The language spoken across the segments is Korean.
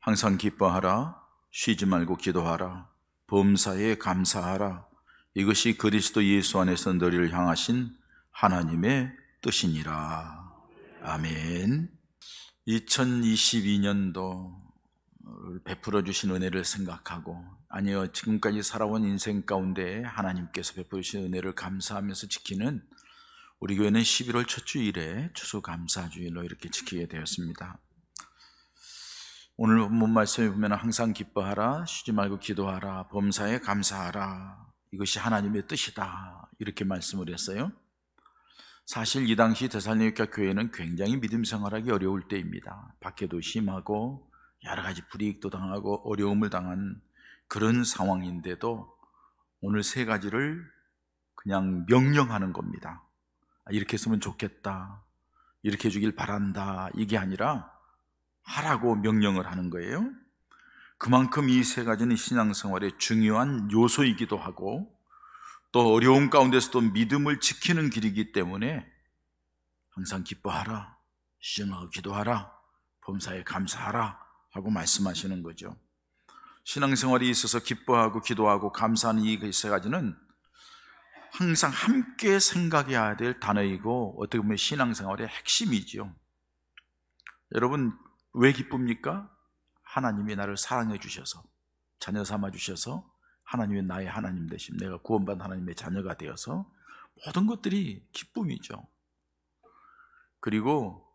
항상 기뻐하라, 쉬지 말고 기도하라, 범사에 감사하라. 이것이 그리스도 예수 안에서 너희를 향하신 하나님의 뜻이니라. 아멘. 2022년도 베풀어 주신 은혜를 생각하고, 아니요, 지금까지 살아온 인생 가운데 하나님께서 베풀어 주신 은혜를 감사하면서 지키는 우리 교회는 11월 첫 주일에 추수감사주일로 이렇게 지키게 되었습니다. 오늘 본문 말씀에 보면 항상 기뻐하라, 쉬지 말고 기도하라, 범사에 감사하라. 이것이 하나님의 뜻이다, 이렇게 말씀을 했어요. 사실 이 당시 데살로니가 교회는 굉장히 믿음 생활하기 어려울 때입니다. 박해도 심하고 여러 가지 불이익도 당하고 어려움을 당한 그런 상황인데도 오늘 세 가지를 그냥 명령하는 겁니다. 이렇게 했으면 좋겠다, 이렇게 해주길 바란다, 이게 아니라 하라고 명령을 하는 거예요. 그만큼 이 세 가지는 신앙생활의 중요한 요소이기도 하고, 또 어려움 가운데서도 믿음을 지키는 길이기 때문에 항상 기뻐하라, 쉬지 말고 기도하라, 범사에 감사하라 하고 말씀하시는 거죠. 신앙생활에 있어서 기뻐하고 기도하고 감사하는 이 세 가지는 항상 함께 생각해야 될 단어이고, 어떻게 보면 신앙생활의 핵심이죠. 여러분, 왜 기쁩니까? 하나님이 나를 사랑해 주셔서, 자녀 삼아 주셔서, 하나님이 나의 하나님 되심, 내가 구원받은 하나님의 자녀가 되어서 모든 것들이 기쁨이죠. 그리고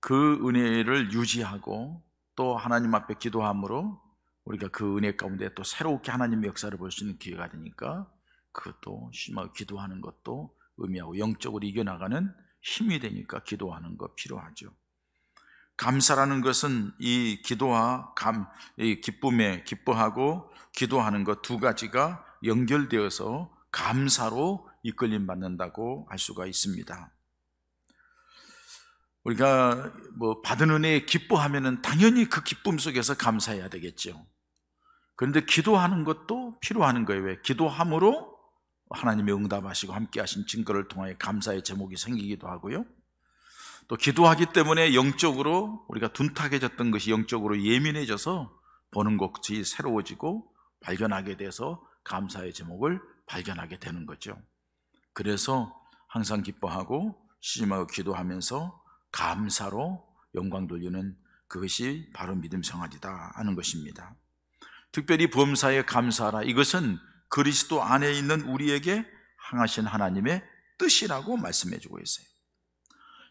그 은혜를 유지하고 또 하나님 앞에 기도함으로 우리가 그 은혜 가운데 또 새롭게 하나님의 역사를 볼 수 있는 기회가 되니까 그것도 심하게 기도하는 것도 의미하고, 영적으로 이겨나가는 힘이 되니까 기도하는 거 필요하죠. 감사라는 것은 이 기도와 이 기쁨에, 기뻐하고 기도하는 것 두 가지가 연결되어서 감사로 이끌림 받는다고 할 수가 있습니다. 우리가 받은 은혜에 기뻐하면은 당연히 그 기쁨 속에서 감사해야 되겠죠. 그런데 기도하는 것도 필요한 거예요. 왜? 기도함으로 하나님의 응답하시고 함께 하신 증거를 통하여 감사의 제목이 생기기도 하고요. 또 기도하기 때문에 영적으로 우리가 둔탁해졌던 것이 영적으로 예민해져서 보는 것이 새로워지고 발견하게 돼서 감사의 제목을 발견하게 되는 거죠. 그래서 항상 기뻐하고 쉬지 말고 기도하면서 감사로 영광 돌리는 그것이 바로 믿음 생활이다 하는 것입니다. 특별히 범사에 감사하라, 이것은 그리스도 안에 있는 우리에게 향하신 하나님의 뜻이라고 말씀해 주고 있어요.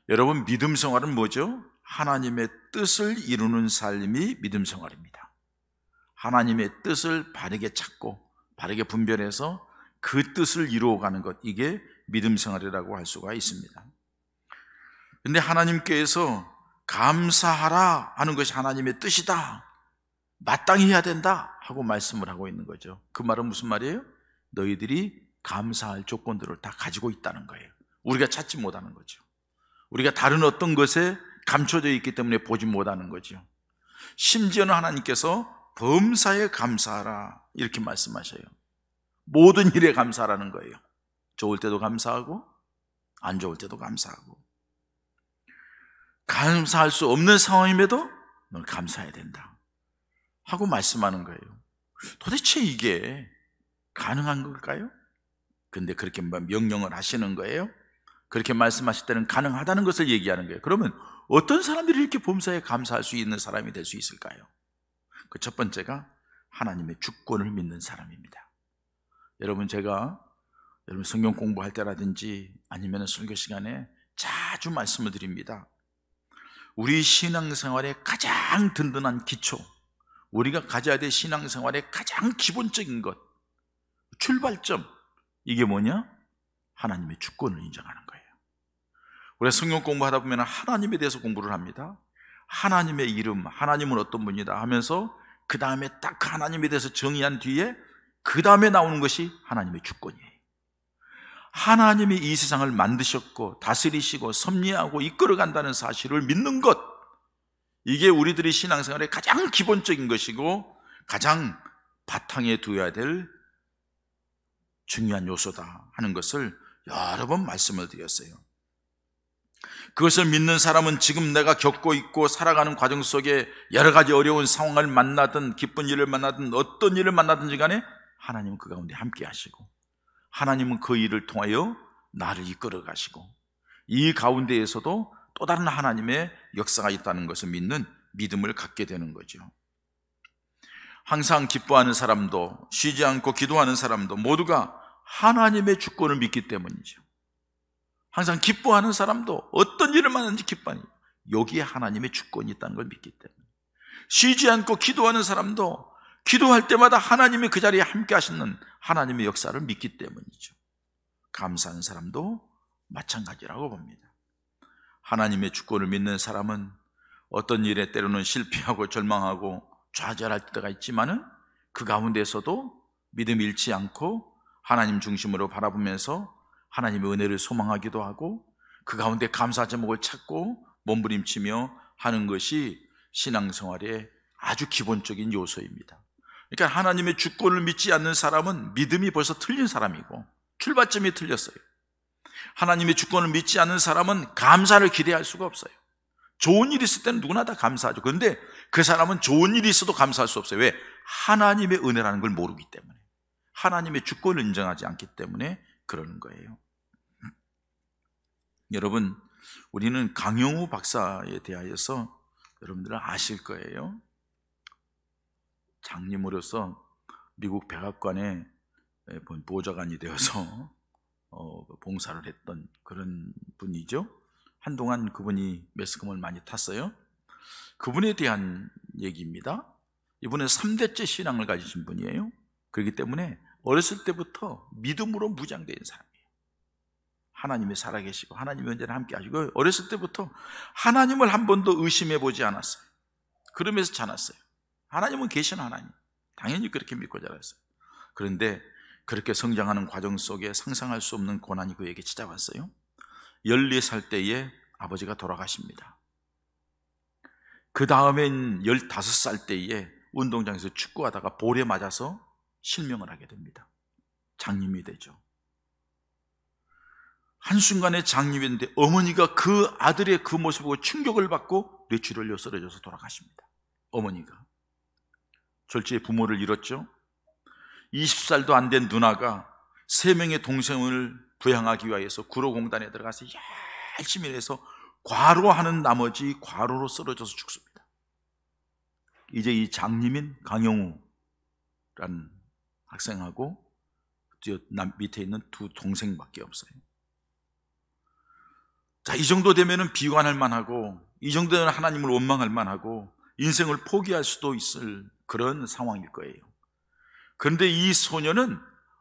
여러분, 믿음 생활은 뭐죠? 하나님의 뜻을 이루는 삶이 믿음 생활입니다. 하나님의 뜻을 바르게 찾고 바르게 분별해서 그 뜻을 이루어가는 것, 이게 믿음 생활이라고 할 수가 있습니다. 그런데 하나님께서 감사하라 하는 것이 하나님의 뜻이다, 마땅히 해야 된다 하고 말씀을 하고 있는 거죠. 그 말은 무슨 말이에요? 너희들이 감사할 조건들을 다 가지고 있다는 거예요. 우리가 찾지 못하는 거죠. 우리가 다른 어떤 것에 감춰져 있기 때문에 보지 못하는 거죠. 심지어는 하나님께서 범사에 감사하라 이렇게 말씀하셔요. 모든 일에 감사하라는 거예요. 좋을 때도 감사하고 안 좋을 때도 감사하고, 감사할 수 없는 상황임에도 넌 감사해야 된다 하고 말씀하는 거예요. 도대체 이게 가능한 걸까요? 근데 그렇게 명령을 하시는 거예요. 그렇게 말씀하실 때는 가능하다는 것을 얘기하는 거예요. 그러면 어떤 사람들이 이렇게 범사에 감사할 수 있는 사람이 될 수 있을까요? 그 첫 번째가 하나님의 주권을 믿는 사람입니다. 여러분, 제가 여러분 성경 공부할 때라든지 아니면 설교 시간에 자주 말씀을 드립니다. 우리 신앙생활의 가장 든든한 기초, 우리가 가져야 될 신앙생활의 가장 기본적인 것, 출발점, 이게 뭐냐? 하나님의 주권을 인정하는 거예요. 우리가 성경 공부하다 보면 하나님에 대해서 공부를 합니다. 하나님의 이름, 하나님은 어떤 분이다 하면서 그 다음에 딱 하나님에 대해서 정의한 뒤에 그 다음에 나오는 것이 하나님의 주권이에요. 하나님이 이 세상을 만드셨고 다스리시고 섭리하고 이끌어간다는 사실을 믿는 것, 이게 우리들이 신앙생활의 가장 기본적인 것이고 가장 바탕에 두어야 될 중요한 요소다 하는 것을 여러 번 말씀을 드렸어요. 그것을 믿는 사람은 지금 내가 겪고 있고 살아가는 과정 속에 여러 가지 어려운 상황을 만나든 기쁜 일을 만나든 어떤 일을 만나든지 간에 하나님은 그 가운데 함께 하시고, 하나님은 그 일을 통하여 나를 이끌어 가시고, 이 가운데에서도 또 다른 하나님의 역사가 있다는 것을 믿는 믿음을 갖게 되는 거죠. 항상 기뻐하는 사람도, 쉬지 않고 기도하는 사람도 모두가 하나님의 주권을 믿기 때문이죠. 항상 기뻐하는 사람도 어떤 일을 만나는지 기뻐하니 여기에 하나님의 주권이 있다는 걸 믿기 때문에, 쉬지 않고 기도하는 사람도 기도할 때마다 하나님이 그 자리에 함께 하시는 하나님의 역사를 믿기 때문이죠. 감사하는 사람도 마찬가지라고 봅니다. 하나님의 주권을 믿는 사람은 어떤 일에 때로는 실패하고 절망하고 좌절할 때가 있지만은 그 가운데서도 믿음이 잃지 않고 하나님 중심으로 바라보면서 하나님의 은혜를 소망하기도 하고 그 가운데 감사 제목을 찾고 몸부림치며 하는 것이 신앙생활의 아주 기본적인 요소입니다. 그러니까 하나님의 주권을 믿지 않는 사람은 믿음이 벌써 틀린 사람이고 출발점이 틀렸어요. 하나님의 주권을 믿지 않는 사람은 감사를 기대할 수가 없어요. 좋은 일이 있을 때는 누구나 다 감사하죠. 그런데 그 사람은 좋은 일이 있어도 감사할 수 없어요. 왜? 하나님의 은혜라는 걸 모르기 때문에, 하나님의 주권을 인정하지 않기 때문에 그러는 거예요. 여러분, 우리는 강영우 박사에 대하여서 여러분들은 아실 거예요. 장님으로서 미국 백악관에 보좌관이 되어서 봉사를 했던 그런 분이죠. 한동안 그분이 매스컴을 많이 탔어요. 그분에 대한 얘기입니다. 이분은 3대째 신앙을 가지신 분이에요. 그렇기 때문에 어렸을 때부터 믿음으로 무장된 사람이에요. 하나님이 살아계시고 하나님이 언제나 함께 하시고, 어렸을 때부터 하나님을 한 번도 의심해 보지 않았어요. 그러면서 자랐어요. 하나님은 계신 하나님, 당연히 그렇게 믿고 자랐어요. 그런데 그렇게 성장하는 과정 속에 상상할 수 없는 고난이 그에게 찾아왔어요. 14살 때에 아버지가 돌아가십니다. 그 다음엔 15살 때에 운동장에서 축구하다가 볼에 맞아서 실명을 하게 됩니다. 장님이 되죠. 한순간에 장님이 됐는데 어머니가 그 아들의 그 모습을 보고 충격을 받고 뇌출을 흘려 쓰러져서 돌아가십니다. 어머니가 졸지에 부모를 잃었죠. 20살도 안 된 누나가 3명의 동생을 부양하기 위해서 구로공단에 들어가서 열심히 해서 과로하는 나머지 과로로 쓰러져서 죽습니다. 이제 이 장님인 강영우라는 학생하고 밑에 있는 2 동생밖에 없어요. 자, 이 정도 되면은 비관할 만하고, 이 정도 되면 하나님을 원망할 만하고 인생을 포기할 수도 있을 그런 상황일 거예요. 그런데 이 소녀는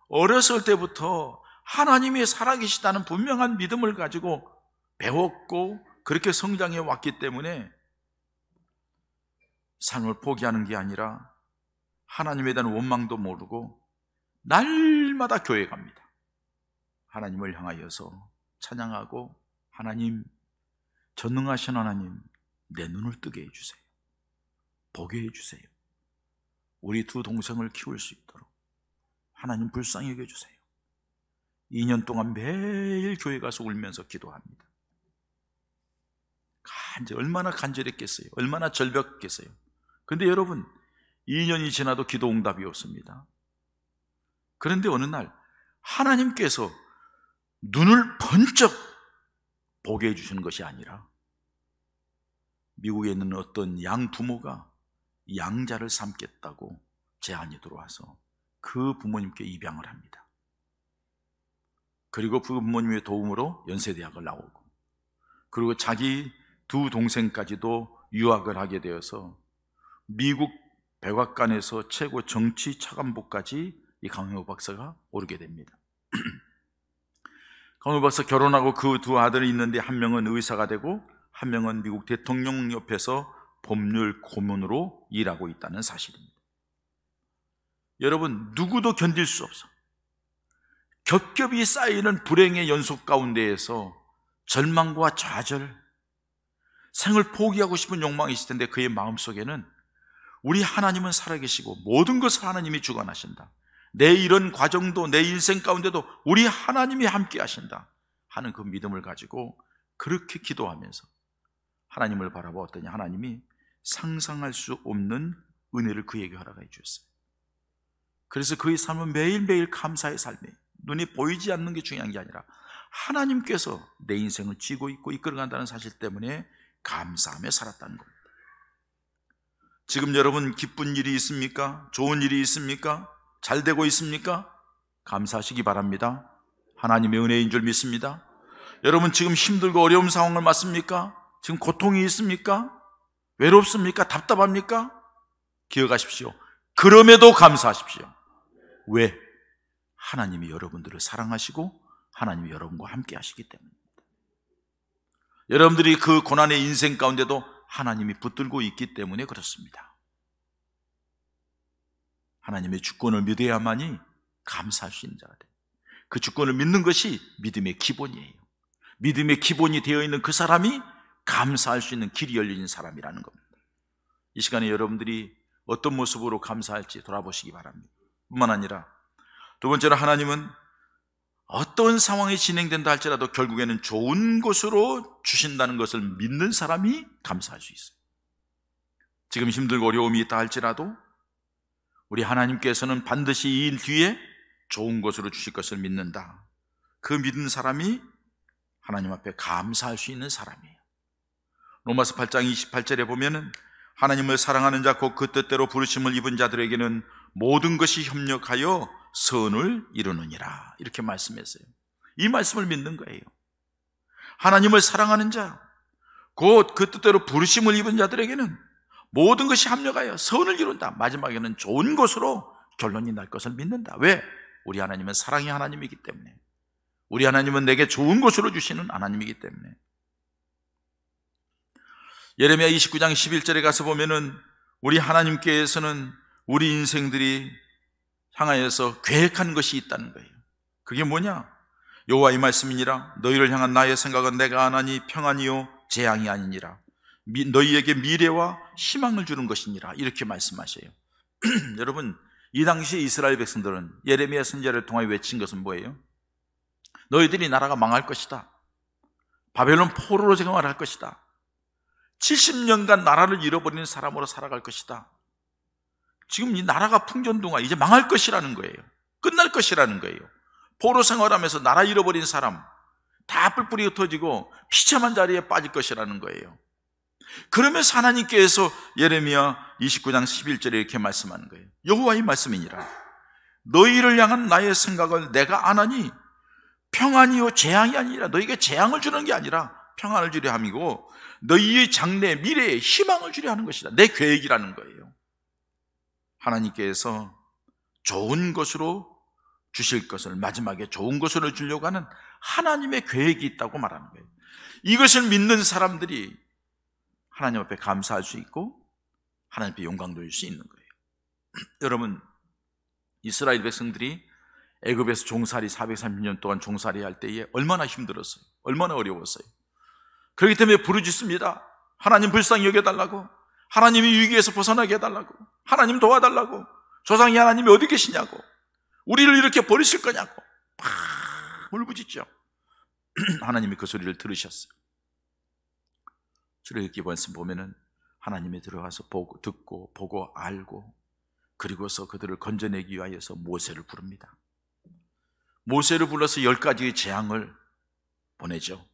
어렸을 때부터 하나님이 살아계시다는 분명한 믿음을 가지고 배웠고 그렇게 성장해 왔기 때문에 삶을 포기하는 게 아니라 하나님에 대한 원망도 모르고 날마다 교회 갑니다. 하나님을 향하여서 찬양하고, 하나님, 전능하신 하나님, 내 눈을 뜨게 해주세요. 보게 해주세요. 우리 2 동생을 키울 수 있도록 하나님 불쌍히 여겨주세요. 2년 동안 매일 교회 가서 울면서 기도합니다. 얼마나 간절했겠어요. 얼마나 절벽했겠어요. 그런데 여러분, 2년이 지나도 기도 응답이 없습니다. 그런데 어느 날 하나님께서 눈을 번쩍 보게 해주시는 것이 아니라 미국에 있는 어떤 양 부모가 양자를 삼겠다고 제안이 들어와서 그 부모님께 입양을 합니다. 그리고 그 부모님의 도움으로 연세대학을 나오고, 그리고 자기 2 동생까지도 유학을 하게 되어서 미국 백악관에서 최고 정치 차관보까지 이 강영우 박사가 오르게 됩니다. 강영우 박사 결혼하고 그 2 아들이 있는데 한 명은 의사가 되고 한 명은 미국 대통령 옆에서 법률 고문으로 일하고 있다는 사실입니다. 여러분, 누구도 견딜 수 없어. 겹겹이 쌓이는 불행의 연속 가운데에서 절망과 좌절, 생을 포기하고 싶은 욕망이 있을 텐데 그의 마음속에는 우리 하나님은 살아계시고 모든 것을 하나님이 주관하신다, 내 이런 과정도 내 인생 가운데도 우리 하나님이 함께 하신다 하는 그 믿음을 가지고 그렇게 기도하면서 하나님을 바라보았더니 하나님이 상상할 수 없는 은혜를 그에게 허락해 주셨어요. 그래서 그의 삶은 매일매일 감사의 삶이에요. 눈이 보이지 않는 게 중요한 게 아니라 하나님께서 내 인생을 쥐고 있고 이끌어간다는 사실 때문에 감사하며 살았다는 겁니다. 지금 여러분 기쁜 일이 있습니까? 좋은 일이 있습니까? 잘 되고 있습니까? 감사하시기 바랍니다. 하나님의 은혜인 줄 믿습니다. 여러분 지금 힘들고 어려운 상황을 맞습니까? 지금 고통이 있습니까? 외롭습니까? 답답합니까? 기억하십시오. 그럼에도 감사하십시오. 왜? 하나님이 여러분들을 사랑하시고 하나님이 여러분과 함께 하시기 때문입니다. 여러분들이 그 고난의 인생 가운데도 하나님이 붙들고 있기 때문에 그렇습니다. 하나님의 주권을 믿어야만이 감사할 수 있는 자가 돼요. 그 주권을 믿는 것이 믿음의 기본이에요. 믿음의 기본이 되어 있는 그 사람이 감사할 수 있는 길이 열린 사람이라는 겁니다. 이 시간에 여러분들이 어떤 모습으로 감사할지 돌아보시기 바랍니다. 뿐만 아니라 두 번째로 하나님은 어떤 상황이 진행된다 할지라도 결국에는 좋은 것으로 주신다는 것을 믿는 사람이 감사할 수 있어요. 지금 힘들고 어려움이 있다 할지라도 우리 하나님께서는 반드시 이 일 뒤에 좋은 것으로 주실 것을 믿는다. 그 믿는 사람이 하나님 앞에 감사할 수 있는 사람이에요. 로마서 8장 28절에 보면은 하나님을 사랑하는 자 곧 그 뜻대로 부르심을 입은 자들에게는 모든 것이 협력하여 선을 이루느니라, 이렇게 말씀했어요. 이 말씀을 믿는 거예요. 하나님을 사랑하는 자 곧 그 뜻대로 부르심을 입은 자들에게는 모든 것이 합력하여 선을 이룬다. 마지막에는 좋은 것으로 결론이 날 것을 믿는다. 왜? 우리 하나님은 사랑의 하나님이기 때문에, 우리 하나님은 내게 좋은 것으로 주시는 하나님이기 때문에. 예레미야 29장 11절에 가서 보면은 우리 하나님께서는 우리 인생들이 향하여서 계획한 것이 있다는 거예요. 그게 뭐냐? 여호와의 말씀이니라. 너희를 향한 나의 생각은 내가 아나니 평안이요 재앙이 아니니라. 너희에게 미래와 희망을 주는 것이니라, 이렇게 말씀하셔요. 여러분, 이 당시 이스라엘 백성들은 예레미야 선지자를 통하여 외친 것은 뭐예요? 너희들이 나라가 망할 것이다. 바벨론 포로로 생활할 것이다. 70년간 나라를 잃어버리는 사람으로 살아갈 것이다. 지금 이 나라가 풍전등화, 이제 망할 것이라는 거예요. 끝날 것이라는 거예요. 포로 생활하면서 나라 잃어버린 사람 다 뿔뿔이 흩어지고 비참한 자리에 빠질 것이라는 거예요. 그러면서 하나님께서 예레미야 29장 11절에 이렇게 말씀하는 거예요. 여호와의 말씀이니라. 너희를 향한 나의 생각을 내가 아나니 평안이요 재앙이 아니라, 너희에게 재앙을 주는 게 아니라 평안을 주려 함이고 너희의 장래 미래에 희망을 주려 하는 것이다. 내 계획이라는 거예요. 하나님께서 좋은 것으로 주실 것을, 마지막에 좋은 것으로 주려고 하는 하나님의 계획이 있다고 말하는 거예요. 이것을 믿는 사람들이 하나님 앞에 감사할 수 있고 하나님 앞에 영광 돌릴 수 있는 거예요. 여러분, 이스라엘 백성들이 애굽에서 종살이 430년 동안 종살이 할 때에 얼마나 힘들었어요. 얼마나 어려웠어요. 그렇기 때문에 부르짖습니다. 하나님 불쌍히 여겨달라고, 하나님이 위기에서 벗어나게 해달라고, 하나님 도와달라고, 조상이 하나님이 어디 계시냐고, 우리를 이렇게 버리실 거냐고 막 울부짖죠. 하나님이 그 소리를 들으셨어요. 출애굽기 말씀 보면은 하나님이 들어가서 보고, 듣고 보고 알고, 그리고서 그들을 건져내기 위하여서 모세를 부릅니다. 모세를 불러서 10가지의 재앙을 보내죠.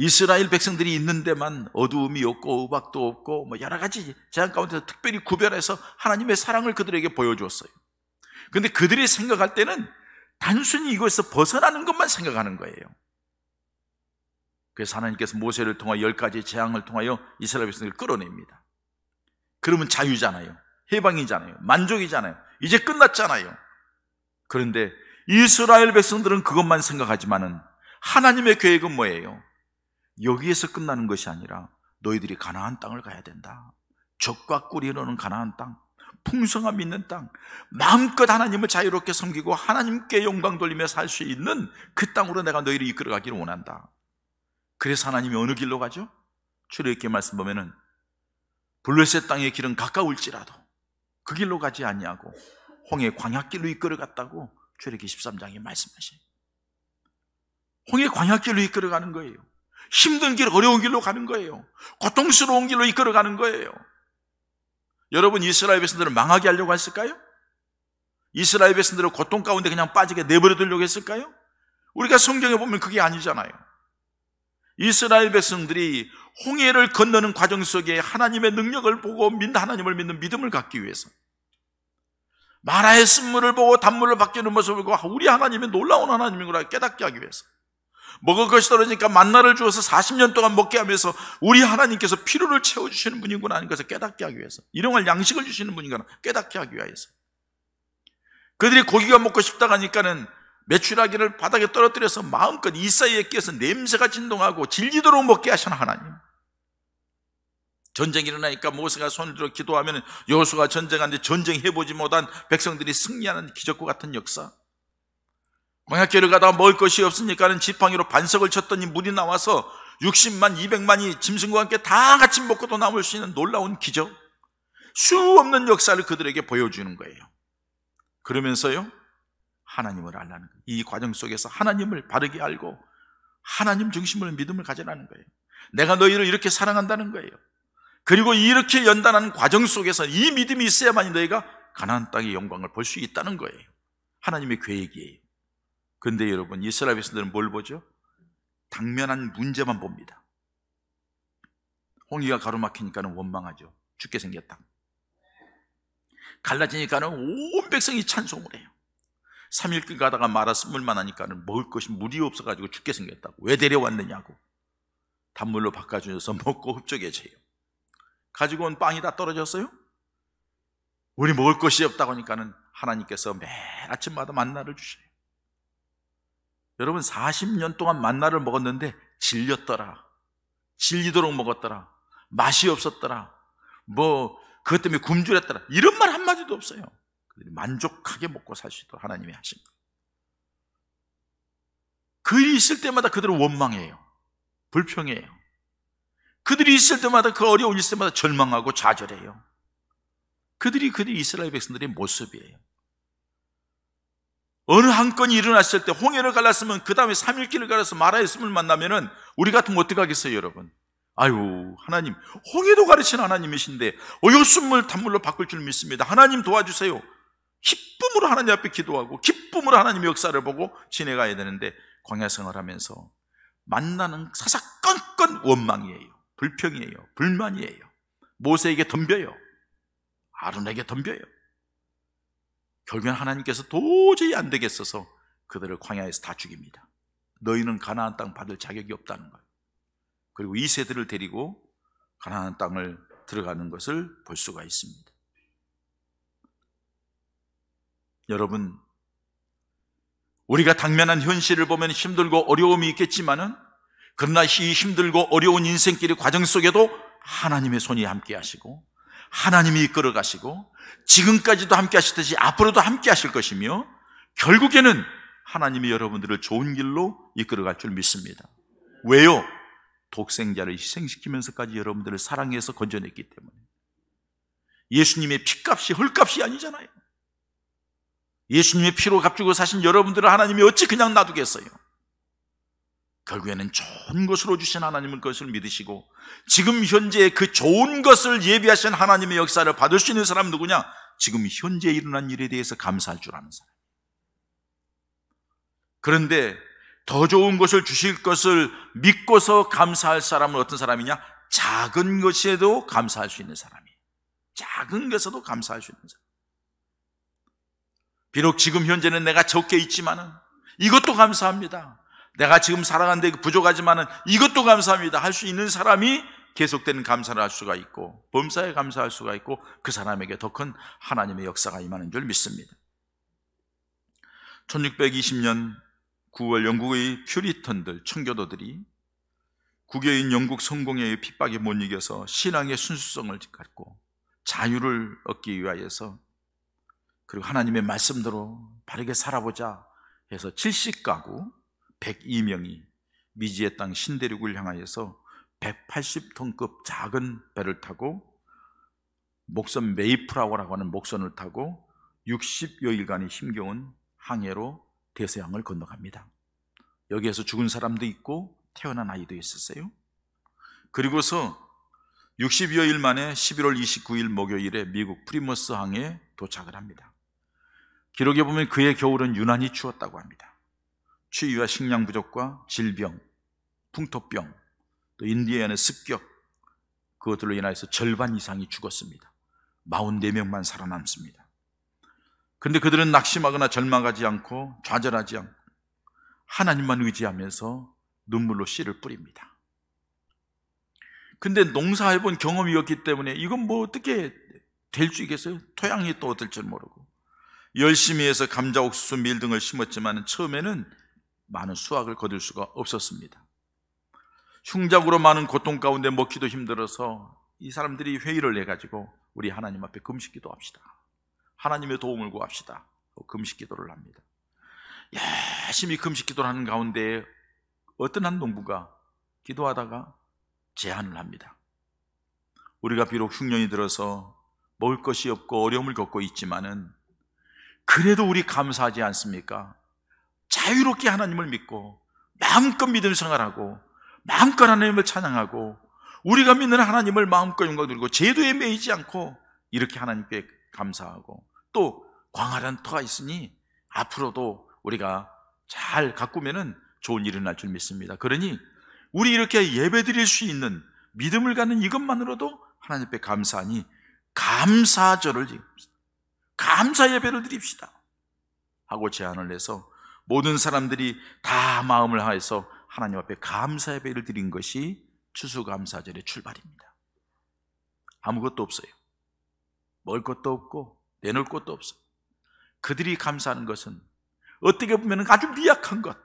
이스라엘 백성들이 있는 데만 어두움이 없고 우박도 없고 뭐 여러 가지 재앙 가운데서 특별히 구별해서 하나님의 사랑을 그들에게 보여주었어요. 그런데 그들이 생각할 때는 단순히 이것에서 벗어나는 것만 생각하는 거예요. 그래서 하나님께서 모세를 통하여 10가지 재앙을 통하여 이스라엘 백성들을 끌어냅니다. 그러면 자유잖아요. 해방이잖아요. 만족이잖아요. 이제 끝났잖아요. 그런데 이스라엘 백성들은 그것만 생각하지만은 하나님의 계획은 뭐예요? 여기에서 끝나는 것이 아니라 너희들이 가나안 땅을 가야 된다. 젖과 꿀이 흐르는 가나안 땅, 풍성함 있는 땅, 마음껏 하나님을 자유롭게 섬기고 하나님께 영광 돌리며 살 수 있는 그 땅으로 내가 너희를 이끌어가기를 원한다. 그래서 하나님이 어느 길로 가죠? 출애굽기 말씀 보면은 블레셋 땅의 길은 가까울지라도 그 길로 가지 아니하고 홍해 광야길로 이끌어갔다고 출애굽기 13장에 말씀하셔요. 홍해 광야길로 이끌어가는 거예요. 힘든 길, 어려운 길로 가는 거예요. 고통스러운 길로 이끌어가는 거예요. 여러분, 이스라엘 백성들을 망하게 하려고 했을까요? 이스라엘 백성들을 고통 가운데 그냥 빠지게 내버려 두려고 했을까요? 우리가 성경에 보면 그게 아니잖아요. 이스라엘 백성들이 홍해를 건너는 과정 속에 하나님의 능력을 보고 하나님을 믿는 믿음을 갖기 위해서, 마라의 쓴물을 보고 단물로 바뀌는 모습을 보고 우리 하나님이 놀라운 하나님이구나 깨닫게 하기 위해서, 먹을 것이 떨어지니까 만나를 주어서 40년 동안 먹게 하면서 우리 하나님께서 필요를 채워주시는 분이구나 하는 것을 깨닫게 하기 위해서, 일용할 양식을 주시는 분이구나 깨닫게 하기 위해서, 그들이 고기가 먹고 싶다고 하니까는 메추라기를 바닥에 떨어뜨려서 마음껏 이사이에 끼어서 냄새가 진동하고 질리도록 먹게 하신 하나님. 전쟁이 일어나니까 모세가 손을 들어 기도하면 여호수아가 전쟁하는데 전쟁해보지 못한 백성들이 승리하는 기적과 같은 역사. 광야길을 가다가 먹을 것이 없으니까는 지팡이로 반석을 쳤더니 물이 나와서 60만 200만이 짐승과 함께 다 같이 먹고도 남을 수 있는 놀라운 기적, 수 없는 역사를 그들에게 보여주는 거예요. 그러면서요, 하나님을 알라는 거예요. 이 과정 속에서 하나님을 바르게 알고 하나님 중심으로 믿음을 가지라는 거예요. 내가 너희를 이렇게 사랑한다는 거예요. 그리고 이렇게 연단하는 과정 속에서 이 믿음이 있어야만이 너희가 가나안 땅의 영광을 볼 수 있다는 거예요. 하나님의 계획이에요. 그런데 여러분, 이스라엘 백성들은 뭘 보죠? 당면한 문제만 봅니다. 홍해가 가로막히니까는 원망하죠. 죽게 생겼다. 갈라지니까는 온 백성이 찬송을 해요. 3일 가다가 마라 쓴물만 하니까는 먹을 것이 물이 없어가지고 죽게 생겼다고. 왜 데려왔느냐고. 단물로 바꿔주셔서 먹고 흡족해져요. 가지고 온 빵이 다 떨어졌어요? 우리 먹을 것이 없다고 하니까는 하나님께서 매일 아침마다 만나를 주셔요. 여러분, 40년 동안 만나를 먹었는데 질렸더라, 질리도록 먹었더라, 맛이 없었더라, 그것 때문에 굶주렸더라, 이런 말 한마디도 없어요. 그들이 만족하게 먹고 살 수 있도록 하나님이 하신 거예요. 그들이 있을 때마다 그들은 원망해요. 불평해요. 그들이 있을 때마다, 그 어려운 일 때마다 절망하고 좌절해요. 그들이 이스라엘 백성들의 모습이에요. 어느 한 건이 일어났을 때 홍해를 갈랐으면 그 다음에 3일 길을 갈아서 마라의 숨을 만나면은 우리 같으면 어떻게 하겠어요, 여러분? 아유, 하나님, 홍해도 가르치는 하나님이신데 어여순물 단물로 바꿀 줄 믿습니다. 하나님 도와주세요. 기쁨으로 하나님 앞에 기도하고 기쁨으로 하나님의 역사를 보고 지내가야 되는데, 광야 생활하면서 만나는 사사건건 원망이에요. 불평이에요. 불만이에요. 모세에게 덤벼요. 아론에게 덤벼요. 결국엔 하나님께서 도저히 안 되겠어서 그들을 광야에서 다 죽입니다. 너희는 가나안 땅 받을 자격이 없다는 거예요. 그리고 이 세대를 데리고 가나안 땅을 들어가는 것을 볼 수가 있습니다. 여러분, 우리가 당면한 현실을 보면 힘들고 어려움이 있겠지만은, 그러나 이 힘들고 어려운 인생길의 과정 속에도 하나님의 손이 함께 하시고 하나님이 이끌어 가시고 지금까지도 함께 하시듯이 앞으로도 함께 하실 것이며, 결국에는 하나님이 여러분들을 좋은 길로 이끌어 갈 줄 믿습니다. 왜요? 독생자를 희생시키면서까지 여러분들을 사랑해서 건져냈기 때문에. 예수님의 피값이 헐값이 아니잖아요. 예수님의 피로 값주고 사신 여러분들을 하나님이 어찌 그냥 놔두겠어요? 결국에는 좋은 것으로 주신 하나님의 것을 믿으시고, 지금 현재 그 좋은 것을 예비하신 하나님의 역사를 받을 수 있는 사람 누구냐? 지금 현재 일어난 일에 대해서 감사할 줄 아는 사람. 그런데 더 좋은 것을 주실 것을 믿고서 감사할 사람은 어떤 사람이냐? 작은 것에도 감사할 수 있는 사람이에요. 작은 것에도 감사할 수 있는 사람. 비록 지금 현재는 내가 적게 있지만은 이것도 감사합니다. 내가 지금 살아가는데 부족하지만은 이것도 감사합니다 할 수 있는 사람이 계속되는 감사를 할 수가 있고, 범사에 감사할 수가 있고, 그 사람에게 더 큰 하나님의 역사가 임하는 줄 믿습니다. 1620년 9월 영국의 퓨리턴들, 청교도들이 국여인 영국 성공회의 핍박에 못 이겨서 신앙의 순수성을 갖고 자유를 얻기 위하여서, 그리고 하나님의 말씀대로 바르게 살아보자 해서 70가구 102명이 미지의 땅 신대륙을 향하여서 180톤급 작은 배를 타고, 목선 메이프라워라고 하는 목선을 타고 60여일간의 힘겨운 항해로 대서양을 건너갑니다. 여기에서 죽은 사람도 있고 태어난 아이도 있었어요. 그리고서 60여일 만에 11월 29일 목요일에 미국 프리머스 항에 도착을 합니다. 기록에 보면 그해 겨울은 유난히 추웠다고 합니다. 추위와 식량 부족과 질병, 풍토병, 또 인디언의 습격, 그것들로 인해서 절반 이상이 죽었습니다. 44명만 살아남습니다. 그런데 그들은 낙심하거나 절망하지 않고 좌절하지 않고 하나님만 의지하면서 눈물로 씨를 뿌립니다. 근데 농사해본 경험이었기 때문에 이건 뭐 어떻게 될 수 있겠어요? 토양이 또 어떨 줄 모르고 열심히 해서 감자, 옥수수, 밀 등을 심었지만 처음에는 많은 수확을 거둘 수가 없었습니다. 흉작으로 많은 고통 가운데 먹기도 힘들어서 이 사람들이 회의를 해가지고 우리 하나님 앞에 금식 기도합시다, 하나님의 도움을 구합시다, 금식 기도를 합니다. 열심히 금식 기도를 하는 가운데 어떤 한 농부가 기도하다가 제안을 합니다. 우리가 비록 흉년이 들어서 먹을 것이 없고 어려움을 겪고 있지만은 그래도 우리 감사하지 않습니까? 자유롭게 하나님을 믿고 마음껏 믿음 생활하고 마음껏 하나님을 찬양하고 우리가 믿는 하나님을 마음껏 영광 드리고 제도에 매이지 않고 이렇게 하나님께 감사하고 또 광활한 터가 있으니 앞으로도 우리가 잘 가꾸면은 좋은 일이 날 줄 믿습니다. 그러니 우리 이렇게 예배 드릴 수 있는 믿음을 갖는 이것만으로도 하나님 앞에 감사하니 감사절을 지킵시다, 감사 예배를 드립시다 하고 제안을 해서 모든 사람들이 다 마음을 하여서 하나님 앞에 감사 예배를 드린 것이 추수감사절의 출발입니다. 아무것도 없어요. 먹을 것도 없고 내놓을 것도 없어요. 그들이 감사하는 것은 어떻게 보면 아주 미약한 것,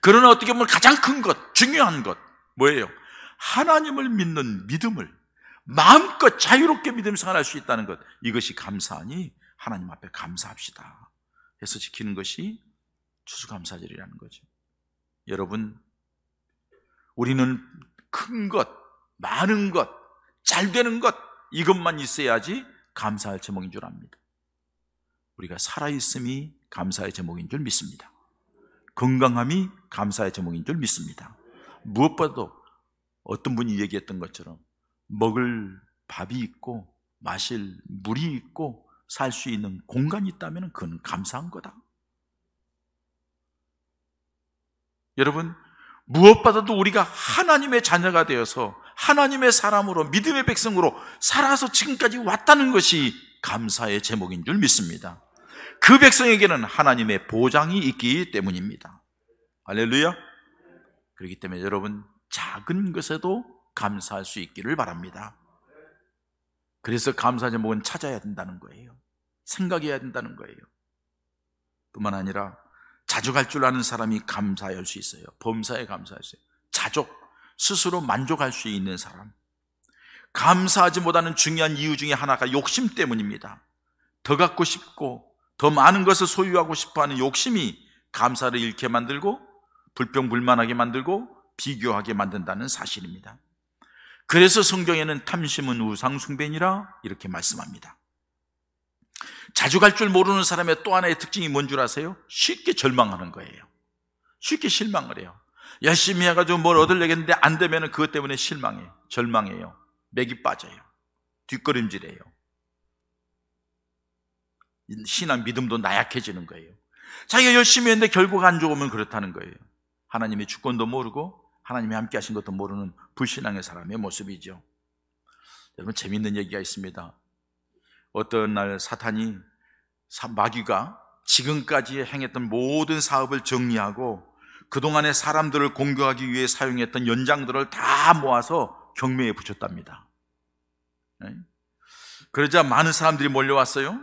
그러나 어떻게 보면 가장 큰 것, 중요한 것 뭐예요? 하나님을 믿는 믿음을 마음껏 자유롭게 믿음 생활할 수 있다는 것, 이것이 감사하니 하나님 앞에 감사합시다 해서 지키는 것이 추수감사절이라는 거죠. 여러분, 우리는 큰 것, 많은 것, 잘 되는 것 이것만 있어야지 감사할 제목인 줄 압니다. 우리가 살아있음이 감사의 제목인 줄 믿습니다. 건강함이 감사의 제목인 줄 믿습니다. 무엇보다도 어떤 분이 얘기했던 것처럼 먹을 밥이 있고 마실 물이 있고 살 수 있는 공간이 있다면 그건 감사한 거다. 여러분, 무엇보다도 우리가 하나님의 자녀가 되어서 하나님의 사람으로 믿음의 백성으로 살아서 지금까지 왔다는 것이 감사의 제목인 줄 믿습니다. 그 백성에게는 하나님의 보장이 있기 때문입니다. 할렐루야. 그렇기 때문에 여러분, 작은 것에도 감사할 수 있기를 바랍니다. 그래서 감사 제목은 찾아야 된다는 거예요. 생각해야 된다는 거예요. 뿐만 아니라 자족할 줄 아는 사람이 감사할 수 있어요. 범사에 감사할 수 있어요. 자족, 스스로 만족할 수 있는 사람. 감사하지 못하는 중요한 이유 중에 하나가 욕심 때문입니다. 더 갖고 싶고 더 많은 것을 소유하고 싶어하는 욕심이 감사를 잃게 만들고 불평불만하게 만들고 비교하게 만든다는 사실입니다. 그래서 성경에는 탐심은 우상숭배니라 이렇게 말씀합니다. 자족할 줄 모르는 사람의 또 하나의 특징이 뭔 줄 아세요? 쉽게 절망하는 거예요. 쉽게 실망을 해요. 열심히 해가지고 뭘 얻으려겠는데 안 되면 그것 때문에 실망해요. 절망해요. 맥이 빠져요. 뒷걸음질해요. 신앙 믿음도 나약해지는 거예요. 자기가 열심히 했는데 결국 안 좋으면 그렇다는 거예요. 하나님의 주권도 모르고 하나님이 함께 하신 것도 모르는 불신앙의 사람의 모습이죠. 여러분, 재밌는 얘기가 있습니다. 어떤 날 사탄이, 마귀가 지금까지 행했던 모든 사업을 정리하고 그동안의 사람들을 공격하기 위해 사용했던 연장들을 다 모아서 경매에 붙였답니다. 그러자 많은 사람들이 몰려왔어요.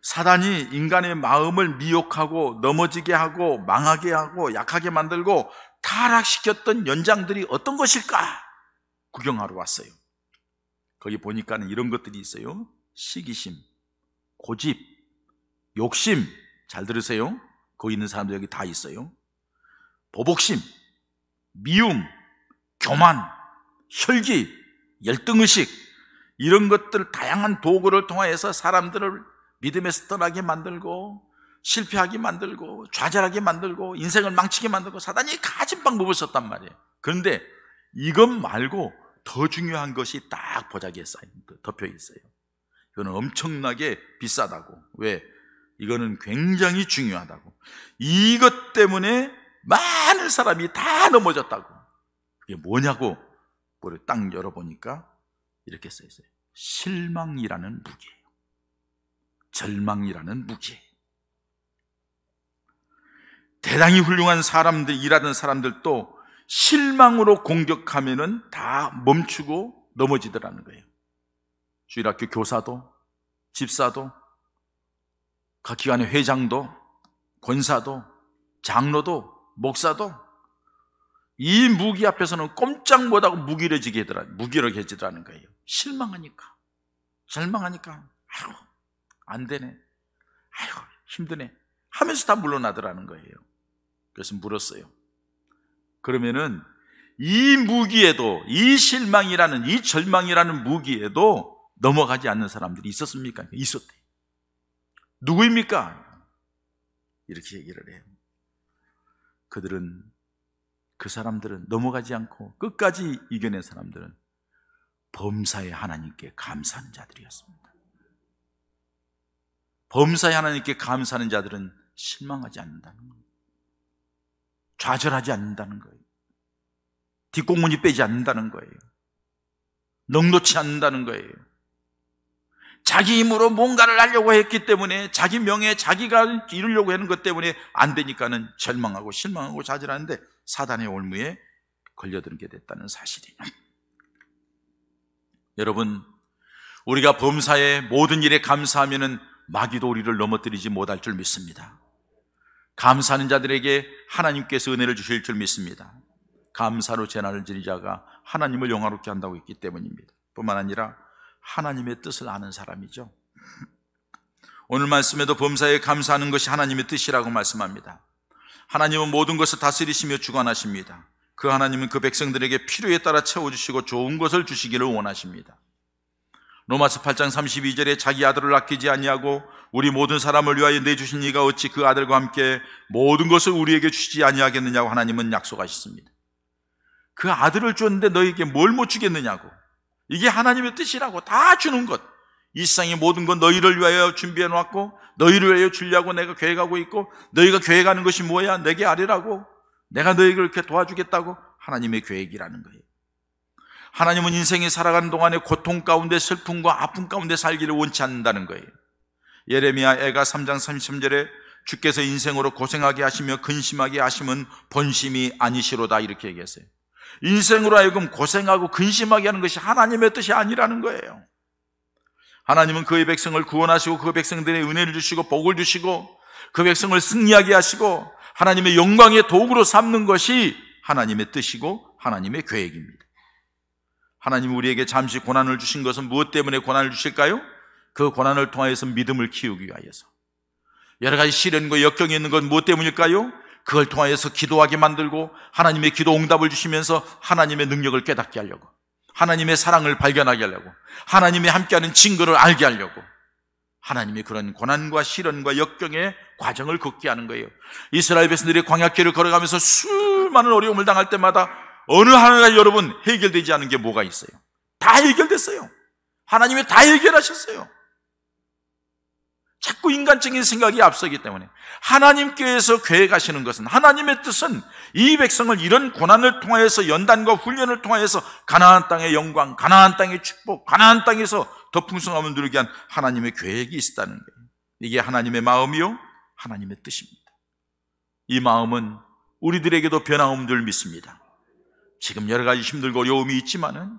사단이 인간의 마음을 미혹하고 넘어지게 하고 망하게 하고 약하게 만들고 타락시켰던 연장들이 어떤 것일까 구경하러 왔어요. 거기 보니까는 이런 것들이 있어요. 시기심, 고집, 욕심, 잘 들으세요. 거기 있는 사람들 여기 다 있어요. 보복심, 미움, 교만, 혈기, 열등의식, 이런 것들 다양한 도구를 통해서 사람들을 믿음에서 떠나게 만들고 실패하게 만들고 좌절하게 만들고 인생을 망치게 만들고 사단이 가진 방법을 썼단 말이에요. 그런데 이것 말고 더 중요한 것이 딱 보자기에 덮여 있어요. 이거는 엄청나게 비싸다고. 왜? 이거는 굉장히 중요하다고. 이것 때문에 많은 사람이 다 넘어졌다고. 그게 뭐냐고 뭐를 딱 열어보니까 이렇게 써 있어요. 실망이라는 무기예요. 절망이라는 무기예요. 대단히 훌륭한 사람들, 일하는 사람들도 실망으로 공격하면은 다 멈추고 넘어지더라는 거예요. 주일학교 교사도, 집사도, 각 기관의 회장도, 권사도, 장로도, 목사도 이 무기 앞에서는 꼼짝 못하고 무기력해지더라는 거예요. 실망하니까, 아이고 안 되네, 아이고 힘드네 하면서 다 물러나더라는 거예요. 그래서 물었어요. 그러면은 이 무기에도, 이 실망이라는, 이 절망이라는 무기에도 넘어가지 않는 사람들이 있었습니까? 있었대요. 누구입니까? 이렇게 얘기를 해요. 그 사람들은 넘어가지 않고 끝까지 이겨낸 사람들은 범사의 하나님께 감사하는 자들이었습니다. 범사의 하나님께 감사하는 자들은 실망하지 않는다는 거예요. 좌절하지 않는다는 거예요. 뒷공문이 빼지 않는다는 거예요. 넉놓지 않는다는 거예요. 자기 힘으로 뭔가를 하려고 했기 때문에, 자기 명예, 자기가 이루려고 하는 것 때문에 안 되니까는 절망하고 실망하고 좌절하는데 사단의 올무에 걸려들게 됐다는 사실이에요. 여러분, 우리가 범사의 모든 일에 감사하면은 마귀도 우리를 넘어뜨리지 못할 줄 믿습니다. 감사하는 자들에게 하나님께서 은혜를 주실 줄 믿습니다. 감사로 제난을 지는 자가 하나님을 영화롭게 한다고 했기 때문입니다. 뿐만 아니라 하나님의 뜻을 아는 사람이죠. 오늘 말씀에도 범사에 감사하는 것이 하나님의 뜻이라고 말씀합니다. 하나님은 모든 것을 다스리시며 주관하십니다. 그 하나님은 그 백성들에게 필요에 따라 채워주시고 좋은 것을 주시기를 원하십니다. 로마서 8장 32절에 자기 아들을 아끼지 아니하고 우리 모든 사람을 위하여 내주신 이가 어찌 그 아들과 함께 모든 것을 우리에게 주시지 아니하겠느냐고 하나님은 약속하셨습니다. 그 아들을 줬는데 너에게 뭘 못 주겠느냐고. 이게 하나님의 뜻이라고. 다 주는 것, 이 세상의 모든 것 너희를 위하여 준비해 놓았고 너희를 위하여 주려고 내가 계획하고 있고, 너희가 계획하는 것이 뭐야? 내게 아뢰라고. 내가 너희를 이렇게 도와주겠다고. 하나님의 계획이라는 거예요. 하나님은 인생이 살아가는 동안에 고통 가운데, 슬픔과 아픔 가운데 살기를 원치 않는다는 거예요. 예레미야 애가 3장 33절에 주께서 인생으로 고생하게 하시며 근심하게 하심은 본심이 아니시로다, 이렇게 얘기했어요. 인생으로 하여금 고생하고 근심하게 하는 것이 하나님의 뜻이 아니라는 거예요. 하나님은 그의 백성을 구원하시고 그 백성들의 은혜를 주시고 복을 주시고 그 백성을 승리하게 하시고 하나님의 영광의 도구로 삼는 것이 하나님의 뜻이고 하나님의 계획입니다. 하나님이 우리에게 잠시 고난을 주신 것은 무엇 때문에 고난을 주실까요? 그 고난을 통하여서 믿음을 키우기 위하여서. 여러 가지 시련과 역경이 있는 건 무엇 때문일까요? 그걸 통하여서 기도하게 만들고 하나님의 기도 응답을 주시면서 하나님의 능력을 깨닫게 하려고, 하나님의 사랑을 발견하게 하려고, 하나님의 함께하는 증거를 알게 하려고, 하나님의 그런 고난과 시련과 역경의 과정을 걷게 하는 거예요. 이스라엘 백성들이 광야길을 걸어가면서 수많은 어려움을 당할 때마다 어느 하나가 여러분 해결되지 않은 게 뭐가 있어요? 다 해결됐어요. 하나님이 다 해결하셨어요. 자꾸 인간적인 생각이 앞서기 때문에 하나님께서 계획하시는 것은, 하나님의 뜻은 이 백성을 이런 고난을 통하여서, 연단과 훈련을 통하여서 가나안 땅의 영광, 가나안 땅의 축복, 가나안 땅에서 더 풍성함을 누리게 한 하나님의 계획이 있었다는 거예요. 이게 하나님의 마음이요 하나님의 뜻입니다. 이 마음은 우리들에게도 변함없는 줄 믿습니다. 지금 여러 가지 힘들고 어려움이 있지만은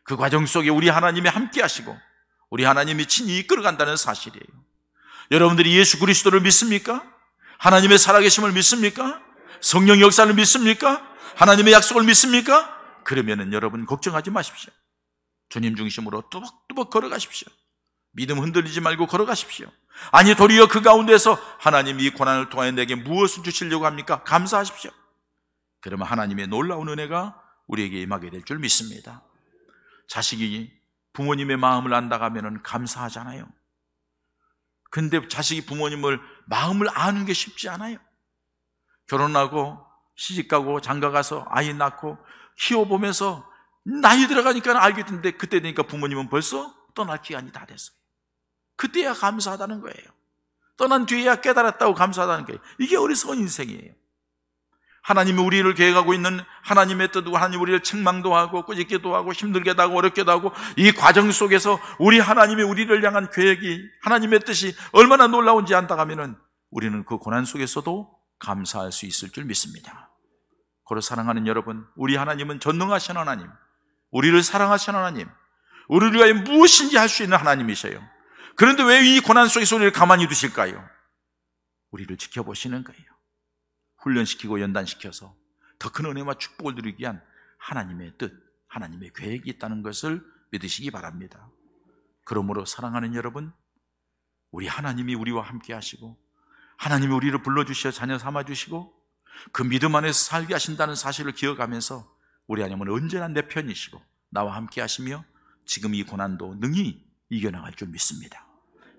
그 과정 속에 우리 하나님이 함께 하시고 우리 하나님이 친히 이끌어간다는 사실이에요. 여러분들이 예수 그리스도를 믿습니까? 하나님의 살아계심을 믿습니까? 성령 역사를 믿습니까? 하나님의 약속을 믿습니까? 그러면은 여러분 걱정하지 마십시오. 주님 중심으로 뚜벅뚜벅 걸어가십시오. 믿음 흔들리지 말고 걸어가십시오. 아니, 도리어 그 가운데서 하나님이 이 고난을 통하여 내게 무엇을 주시려고 합니까? 감사하십시오. 그러면 하나님의 놀라운 은혜가 우리에게 임하게 될 줄 믿습니다. 자식이 부모님의 마음을 안다가면은 감사하잖아요. 근데 자식이 부모님을 마음을 아는 게 쉽지 않아요. 결혼하고 시집가고 장가가서 아이 낳고 키워보면서 나이 들어가니까 알게 됐는데 그때 되니까 부모님은 벌써 떠날 기간이 다 됐어요. 그때야 감사하다는 거예요. 떠난 뒤에야 깨달았다고 감사하다는 거예요. 이게 어리석은 인생이에요. 하나님이 우리를 계획하고 있는 하나님의 뜻도, 하나님 우리를 책망도 하고 꾸짖기도 하고 힘들게도 하고 어렵게도 하고, 이 과정 속에서 우리 하나님이 우리를 향한 계획이, 하나님의 뜻이 얼마나 놀라운지 안다가면은 우리는 그 고난 속에서도 감사할 수 있을 줄 믿습니다. 그로 사랑하는 여러분, 우리 하나님은 전능하신 하나님, 우리를 사랑하신 하나님, 우리를 위하여 무엇인지 할 수 있는 하나님이셔요. 그런데 왜 이 고난 속에서 우리를 가만히 두실까요? 우리를 지켜보시는 거예요. 훈련시키고 연단시켜서 더 큰 은혜와 축복을 누리기 위한 하나님의 뜻, 하나님의 계획이 있다는 것을 믿으시기 바랍니다. 그러므로 사랑하는 여러분, 우리 하나님이 우리와 함께 하시고 하나님이 우리를 불러주셔 자녀 삼아주시고 그 믿음 안에서 살게 하신다는 사실을 기억하면서 우리 하나님은 언제나 내 편이시고 나와 함께 하시며 지금 이 고난도 능히 이겨나갈 줄 믿습니다.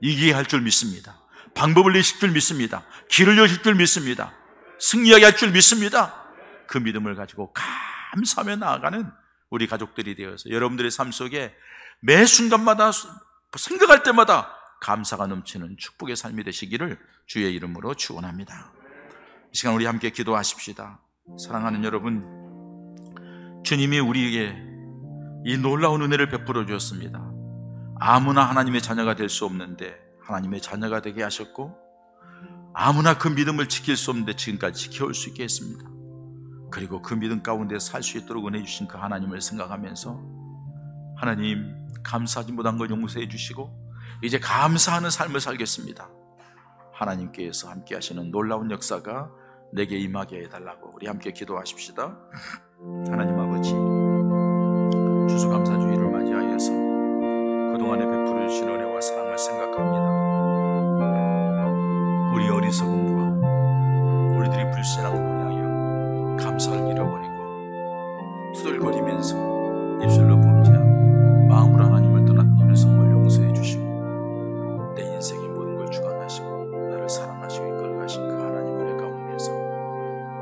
이기게 할 줄 믿습니다. 방법을 내실 줄 믿습니다. 길을 여실 줄 믿습니다. 승리하게 할 줄 믿습니다. 그 믿음을 가지고 감사하며 나아가는 우리 가족들이 되어서 여러분들의 삶 속에 매 순간마다 생각할 때마다 감사가 넘치는 축복의 삶이 되시기를 주의 이름으로 축원합니다. 이 시간 우리 함께 기도하십시다. 사랑하는 여러분, 주님이 우리에게 이 놀라운 은혜를 베풀어 주었습니다. 아무나 하나님의 자녀가 될 수 없는데 하나님의 자녀가 되게 하셨고, 아무나 그 믿음을 지킬 수 없는데 지금까지 지켜올 수 있게 했습니다. 그리고 그 믿음 가운데 살 수 있도록 은혜 주신 그 하나님을 생각하면서 하나님 감사하지 못한 걸 용서해 주시고 이제 감사하는 삶을 살겠습니다. 하나님께서 함께 하시는 놀라운 역사가 내게 임하게 해달라고 우리 함께 기도하십시다. 하나님 아버지, 추수감사주의를 맞이하여서 그동안에 베풀어 주신 은혜와 사랑을 생각합니다. 우리 어리석음과 우리들이 불신앙으로 인하여 감사를 잃어버리고 투덜거리면서 입술로 범죄하고 마음으로 하나님을 떠났던 어리석음을 용서해 주시고 내 인생의 모든 걸 주관하시고 나를 사랑하시고 이끌어가신 그 하나님 은혜 가운데서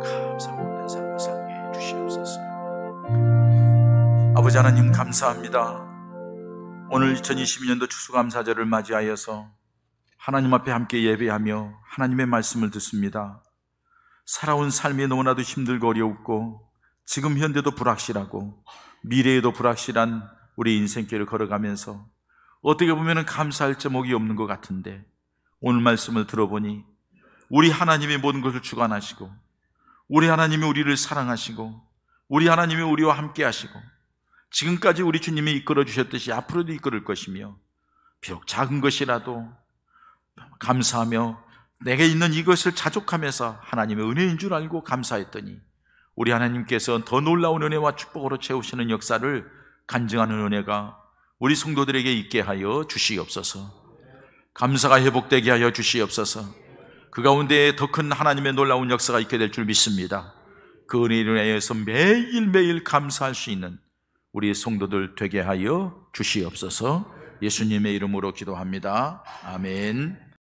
감사가 없는 삶을 살게 해 주시옵소서. 아버지 하나님 감사합니다. 오늘 2022년도 추수감사절을 맞이하여서 하나님 앞에 함께 예배하며 하나님의 말씀을 듣습니다. 살아온 삶이 너무나도 힘들고 어렵고 지금 현대도 불확실하고 미래에도 불확실한 우리 인생길을 걸어가면서 어떻게 보면 감사할 제목이 없는 것 같은데, 오늘 말씀을 들어보니 우리 하나님이 모든 것을 주관하시고 우리 하나님이 우리를 사랑하시고 우리 하나님이 우리와 함께 하시고 지금까지 우리 주님이 이끌어 주셨듯이 앞으로도 이끌을 것이며, 비록 작은 것이라도 감사하며 내게 있는 이것을 자족하면서 하나님의 은혜인 줄 알고 감사했더니 우리 하나님께서 더 놀라운 은혜와 축복으로 채우시는 역사를 간증하는 은혜가 우리 성도들에게 있게 하여 주시옵소서. 감사가 회복되게 하여 주시옵소서. 그 가운데 더 큰 하나님의 놀라운 역사가 있게 될 줄 믿습니다. 그 은혜로 인하여서 매일매일 감사할 수 있는 우리 성도들 되게 하여 주시옵소서. 예수님의 이름으로 기도합니다. 아멘.